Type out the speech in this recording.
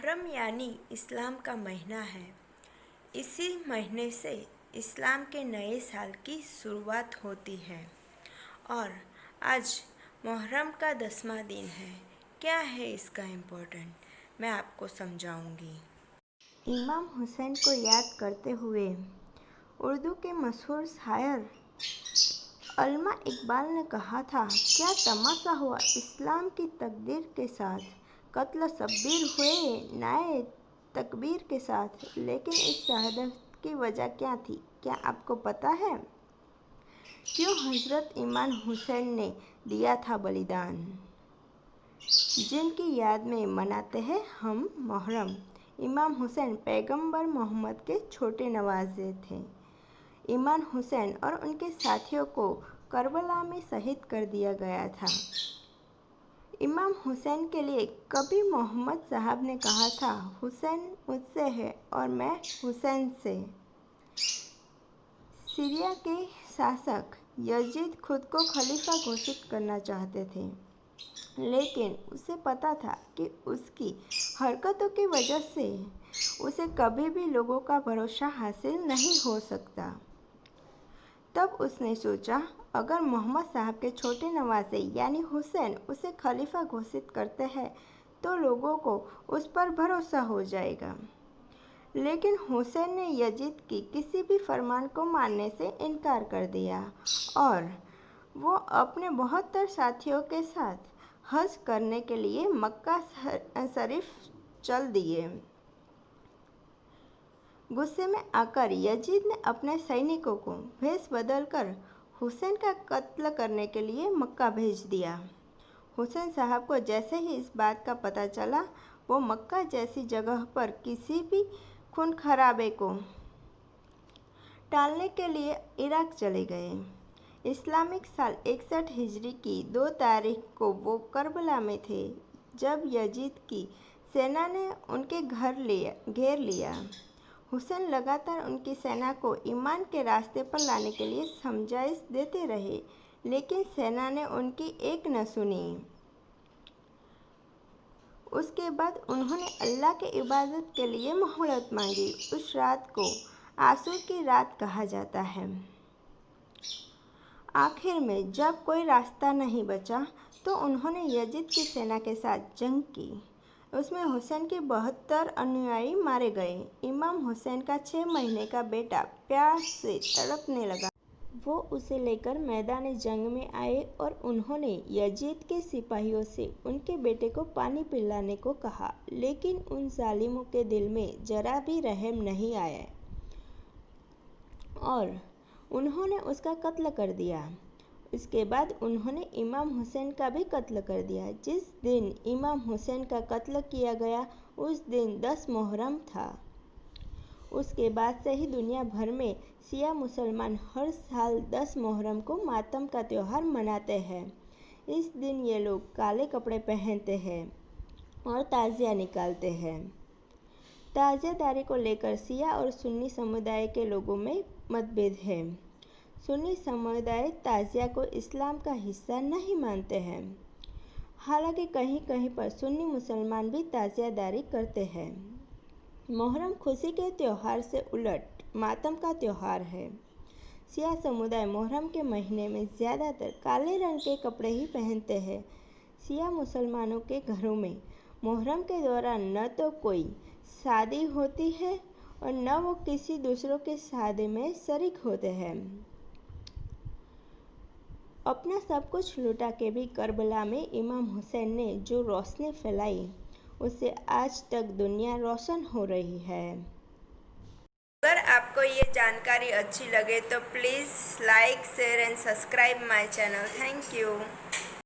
मुहर्रम यानी इस्लाम का महीना है। इसी महीने से इस्लाम के नए साल की शुरुआत होती है और आज मुहर्रम का 10वां दिन है। क्या है इसका इम्पोर्टेंट, मैं आपको समझाऊंगी। इमाम हुसैन को याद करते हुए उर्दू के मशहूर शायर अल्लामा इकबाल ने कहा था, क्या तमाशा हुआ इस्लाम की तकदीर के साथ, कत्ल शब्बीर हुए नए तकबीर के साथ। लेकिन इस शहादत की वजह क्या थी, क्या आपको पता है? क्यों हजरत इमाम हुसैन ने दिया था बलिदान, जिनकी याद में मनाते हैं हम मुहर्रम। इमाम हुसैन पैगंबर मोहम्मद के छोटे नवाजे थे। इमाम हुसैन और उनके साथियों को करबला में शहीद कर दिया गया था। इमाम हुसैन के लिए कभी मोहम्मद साहब ने कहा था, हुसैन मुझसे है और मैं हुसैन से। सीरिया के शासक यजीद खुद को खलीफा घोषित करना चाहते थे, लेकिन उसे पता था कि उसकी हरकतों की वजह से उसे कभी भी लोगों का भरोसा हासिल नहीं हो सकता। तब उसने सोचा, अगर मोहम्मद साहब के छोटे नवासे यानी हुसैन उसे खलीफा घोषित करते हैं तो लोगों को उस पर भरोसा हो जाएगा। लेकिन हुसैन ने यजीद की किसी भी फरमान को मानने से इनकार कर दिया और वो अपने 72 साथियों के साथ हज करने के लिए मक्का शरीफ चल दिए। गुस्से में आकर यजीद ने अपने सैनिकों को भेष बदलकर हुसैन का कत्ल करने के लिए मक्का भेज दिया। हुसैन साहब को जैसे ही इस बात का पता चला, वो मक्का जैसी जगह पर किसी भी खून खराबे को टालने के लिए इराक चले गए। इस्लामिक साल 61 हिजरी की 2 तारीख को वो करबला में थे, जब यजीद की सेना ने उनके घर घेर लिया। हुसैन लगातार उनकी सेना को ईमान के रास्ते पर लाने के लिए समझाइश देते रहे, लेकिन सेना ने उनकी एक न सुनी। उसके बाद उन्होंने अल्लाह की इबादत के लिए मोहलत मांगी। उस रात को आशूर की रात कहा जाता है। आखिर में जब कोई रास्ता नहीं बचा तो उन्होंने यजीद की सेना के साथ जंग की। उसमें हुसैन के 72 अनुयायी मारे गए। इमाम हुसैन का 6 महीने का बेटा प्यास से तड़पने लगा। वो उसे लेकर मैदान जंग में आए और उन्होंने यजीद के सिपाहियों से उनके बेटे को पानी पिलाने को कहा, लेकिन उन जालिमों के दिल में जरा भी रहम नहीं आया और उन्होंने उसका कत्ल कर दिया। इसके बाद उन्होंने इमाम हुसैन का भी कत्ल कर दिया। जिस दिन इमाम हुसैन का कत्ल किया गया उस दिन 10 मुहर्रम था। उसके बाद से ही दुनिया भर में शिया मुसलमान हर साल 10 मुहर्रम को मातम का त्यौहार मनाते हैं। इस दिन ये लोग काले कपड़े पहनते हैं और ताज़िया निकालते हैं। ताज़ियादारी को लेकर शिया और सुन्नी समुदाय के लोगों में मतभेद है। सुन्नी समुदाय ताज़िया को इस्लाम का हिस्सा नहीं मानते हैं, हालांकि कहीं कहीं पर सुन्नी मुसलमान भी ताज़ियादारी करते हैं। मुहर्रम खुशी के त्यौहार से उलट मातम का त्यौहार है। शिया समुदाय मुहर्रम के महीने में ज़्यादातर काले रंग के कपड़े ही पहनते हैं। शिया मुसलमानों के घरों में मुहर्रम के दौरान न तो कोई शादी होती है और न वो किसी दूसरों के शादी में शरीक होते हैं। अपना सब कुछ लुटा के भी करबला में इमाम हुसैन ने जो रोशनी फैलाई, उससे आज तक दुनिया रोशन हो रही है। अगर आपको ये जानकारी अच्छी लगे तो please like, share and subscribe my channel. Thank you.